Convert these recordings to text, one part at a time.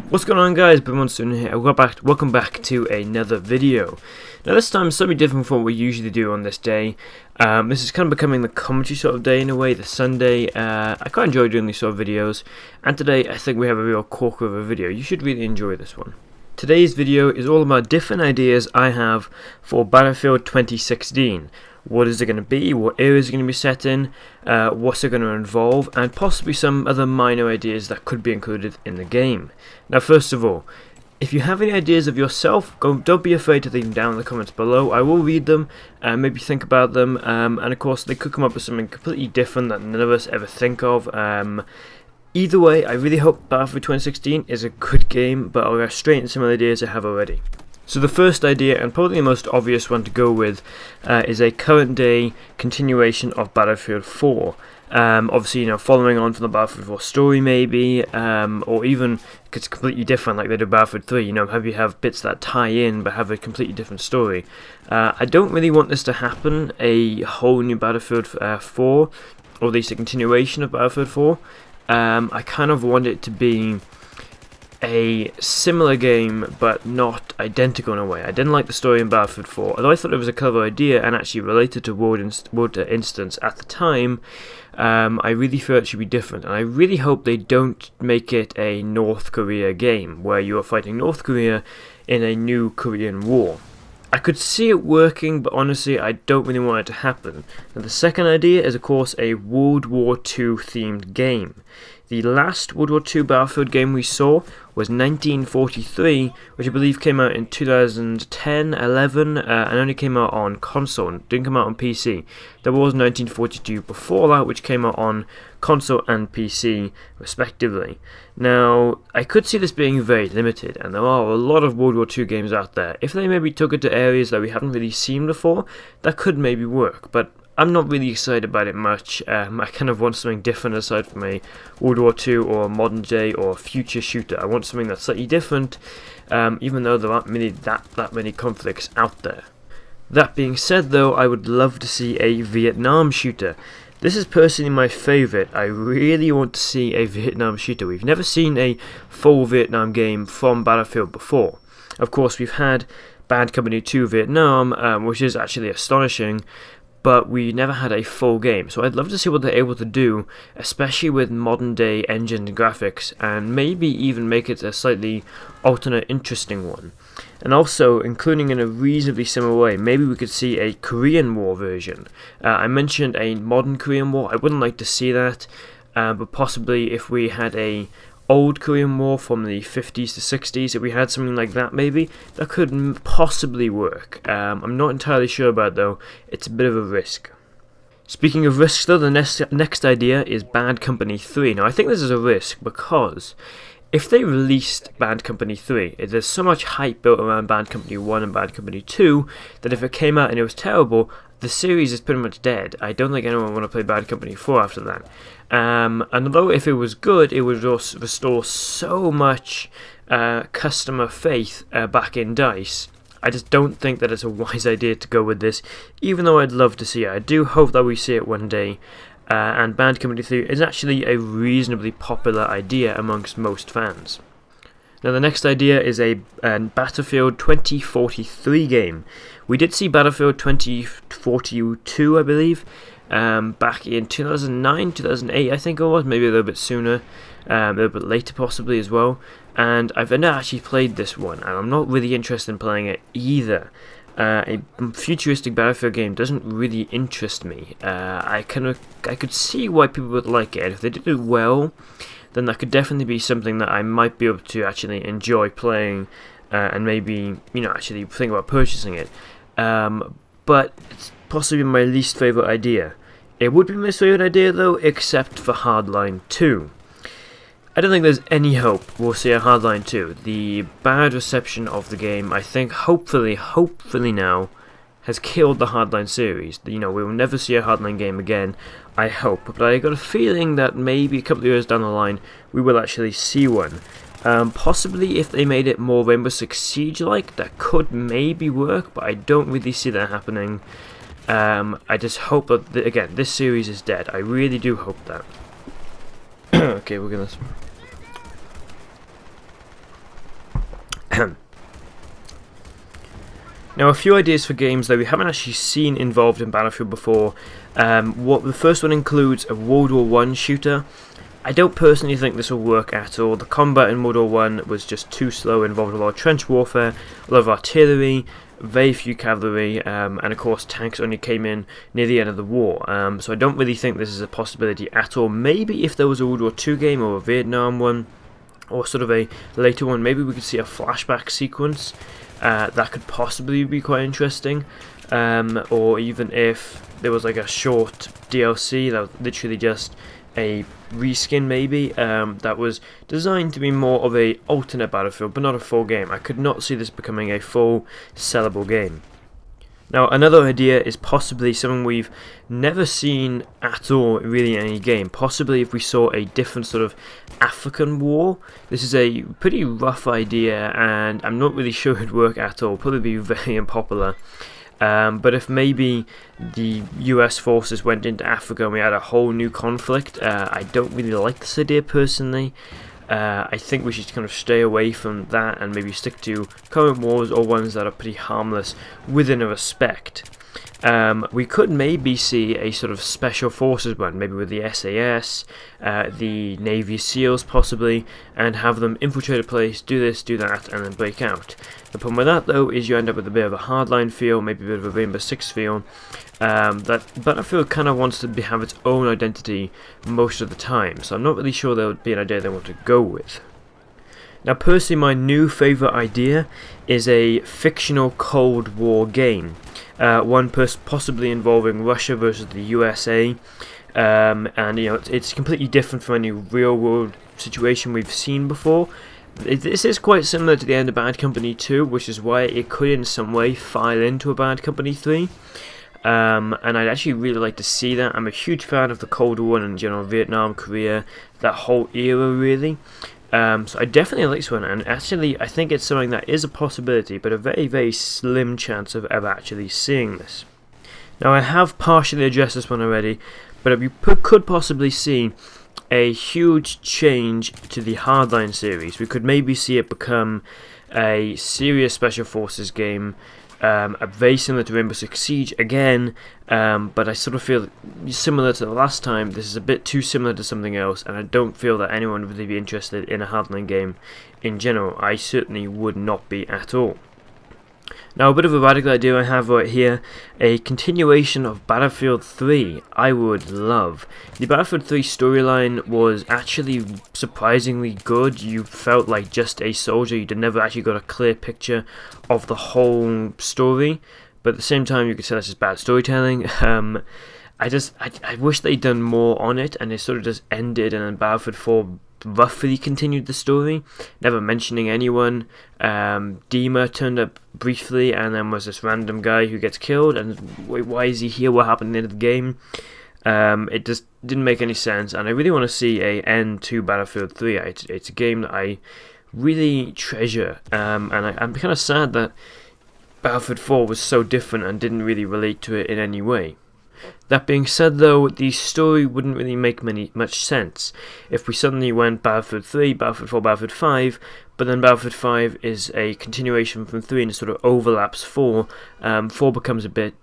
What's going on, guys? Monster here. Welcome back to another video. Now this time slightly different from what we usually do on this day. This is kind of becoming the commentary sort of day in a way, the Sunday. I quite enjoy doing these sort of videos, and today I think we have a real corker of a video. You should really enjoy this one. Today's video is all about different ideas I have for Battlefield 2016. What is it going to be, what areas are going to be set in, what's it going to involve, and possibly some other minor ideas that could be included in the game. Now first of all, if you have any ideas of yourself, don't be afraid to leave them down in the comments below. I will read them, maybe think about them, and of course they could come up with something completely different that none of us ever think of. Either way, I really hope Battlefield 2016 is a good game, but I'll go straight into some of the ideas I have already. So the first idea, and probably the most obvious one to go with, is a current day continuation of Battlefield 4. Obviously, you know, following on from the Battlefield 4 story maybe, or even it's completely different like they did Battlefield 3, you know, have bits that tie in but have a completely different story. I don't really want this to happen, a whole new Battlefield 4, or at least a continuation of Battlefield 4. I kind of want it to be a similar game but not identical in a way. I didn't like the story in Battlefield 4, although I thought it was a clever idea and actually related to World Instance at the time. I really feel it should be different, and I really hope they don't make it a North Korea game where you are fighting North Korea in a new Korean war. I could see it working, but honestly I don't really want it to happen. Now the second idea is of course a World War II themed game. The last World War II Battlefield game we saw was 1943, which I believe came out in 2010, 11, and only came out on console, and didn't come out on PC. There was 1942 before that, which came out on console and PC, respectively. Now, I could see this being very limited, and there are a lot of World War II games out there. If they maybe took it to areas that we haven't really seen before, that could maybe work, but I'm not really excited about it much. I kind of want something different aside from a World War II or a modern day or a future shooter. I want something that's slightly different, even though there aren't really that many conflicts out there. That being said though, I would love to see a Vietnam shooter. This is personally my favourite. I really want to see a Vietnam shooter. We've never seen a full Vietnam game from Battlefield before. Of course, we've had Bad Company 2 Vietnam, which is actually astonishing, but we never had a full game, so I'd love to see what they're able to do, especially with modern day engine and graphics, and maybe even make it a slightly alternate, interesting one. And also, including in a reasonably similar way, maybe we could see a Korean War version. I mentioned a modern Korean War. I wouldn't like to see that, but possibly if we had a old Korean War from the 50s to 60s, if we had something like that maybe, that could possibly work. I'm not entirely sure about it though, it's a bit of a risk. Speaking of risks though, the next idea is Bad Company 3. Now I think this is a risk because if they released Bad Company 3, there's so much hype built around Bad Company 1 and Bad Company 2 that if it came out and it was terrible, the series is pretty much dead. I don't think anyone would want to play Bad Company 4 after that. And although if it was good, it would restore so much customer faith back in DICE, I just don't think that it's a wise idea to go with this, even though I'd love to see it. I do hope that we see it one day, and Bad Company 3 is actually a reasonably popular idea amongst most fans. Now the next idea is a Battlefield 2043 game. We did see Battlefield 2042, I believe, back in 2009, 2008 I think it was, maybe a little bit sooner, a little bit later possibly as well, and I've never actually played this one, and I'm not really interested in playing it either. A futuristic Battlefield game doesn't really interest me. I could see why people would like it, and if they did it well, then that could definitely be something that I might be able to actually enjoy playing, and maybe, you know, actually think about purchasing it. But it's possibly my least favourite idea. It would be my favourite idea though, except for Hardline 2. I don't think there's any hope we'll see a Hardline 2. The bad reception of the game, I think, hopefully now, has killed the Hardline series. You know, we will never see a Hardline game again, I hope. But I got a feeling that maybe a couple of years down the line, we will actually see one. Possibly if they made it more Rainbow Six Siege-like, that could maybe work, but I don't really see that happening. I just hope that, again, this series is dead. I really do hope that. Okay, we're gonna... Now, a few ideas for games that we haven't actually seen involved in Battlefield before. The first one includes a World War I shooter. I don't personally think this will work at all. The combat in World War I was just too slow, involved a lot of trench warfare, a lot of artillery, very few cavalry, and of course tanks only came in near the end of the war. So I don't really think this is a possibility at all. Maybe if there was a World War II game or a Vietnam one, or sort of a later one, maybe we could see a flashback sequence. That could possibly be quite interesting, or even if there was like a short DLC that was literally just a reskin maybe, that was designed to be more of a alternate Battlefield but not a full game. I could not see this becoming a full sellable game. Now, another idea is possibly something we've never seen at all really in any game. Possibly if we saw a different sort of African war. This is a pretty rough idea and I'm not really sure it would work at all. Probably be very unpopular. But if maybe the US forces went into Africa and we had a whole new conflict, I don't really like this idea personally. I think we should kind of stay away from that and maybe stick to current wars or ones that are pretty harmless within a respect. We could maybe see a sort of special forces one, maybe with the SAS, the Navy SEALs possibly, and have them infiltrate a place, do this, do that, and then break out. The problem with that though is you end up with a bit of a hardline feel, maybe a bit of a Rainbow Six feel. That Battlefield kind of wants to have its own identity most of the time, so I'm not really sure that would be an idea they want to go with. Now, personally, my new favourite idea is a fictional Cold War game. One possibly involving Russia versus the USA, and you know it's completely different from any real-world situation we've seen before. This is quite similar to the end of Bad Company 2, which is why it could in some way file into a Bad Company 3. And I'd actually really like to see that. I'm a huge fan of the Cold War and in general Vietnam, Korea, that whole era really. So I definitely like this one, and actually I think it's something that is a possibility, but a very, very slim chance of ever actually seeing this. Now, I have partially addressed this one already, but you could possibly see a huge change to the Hardline series. We could maybe see it become a serious Special Forces game, very similar to Rainbow Six Siege again, but I sort of feel similar to the last time. This is a bit too similar to something else, and I don't feel that anyone would really be interested in a Hardline game in general. I certainly would not be at all. Now, a bit of a radical idea I have right here, a continuation of Battlefield 3, I would love. The Battlefield 3 storyline was actually surprisingly good. You felt like just a soldier, you never actually got a clear picture of the whole story, but at the same time you could say that's just bad storytelling. I wish they'd done more on it, and it sort of just ended, and then Battlefield 4 roughly continued the story, never mentioning anyone. Dima turned up briefly and then was this random guy who gets killed, and why is he here, what happened at the end of the game? It just didn't make any sense, and I really want to see an end to Battlefield 3. It's a game that I really treasure, and I'm kind of sad that Battlefield 4 was so different and didn't really relate to it in any way. That being said though, the story wouldn't really make much sense if we suddenly went Battlefield 3, Battlefield 4, Battlefield 5, but then Battlefield 5 is a continuation from 3 and it sort of overlaps 4. 4 becomes a bit,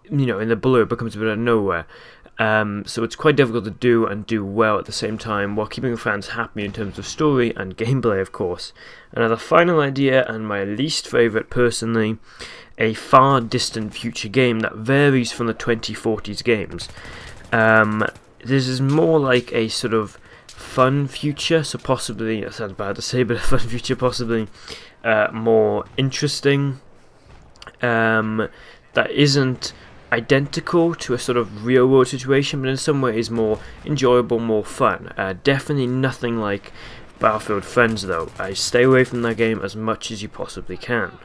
in the blur, becomes a bit out of nowhere. So it's quite difficult to do and do well at the same time, while keeping fans happy in terms of story and gameplay, of course. Another final idea, and my least favourite personally, a far distant future game that varies from the 2040s games. This is more like a sort of fun future, so possibly, that sounds bad to say, but a fun future, possibly more interesting, that isn't identical to a sort of real world situation, but in some ways more enjoyable, more fun. Definitely nothing like Battlefield Friends though. I stay away from that game as much as you possibly can.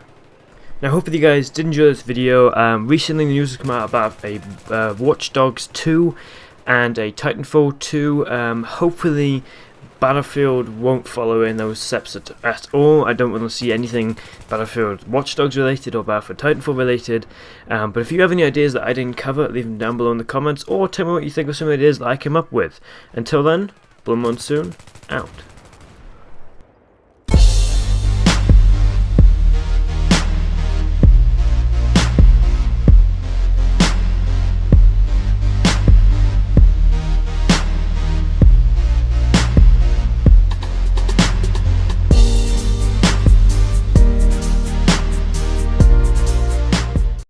Now, hopefully you guys did enjoy this video. Recently the news has come out about a Watch Dogs 2 and a Titanfall 2. Hopefully Battlefield won't follow in those steps at all. I don't want to see anything Battlefield Watch Dogs related or Battlefield Titanfall related. But if you have any ideas that I didn't cover, leave them down below in the comments, or tell me what you think of some ideas that I came up with. Until then, Blood Monsoon, out.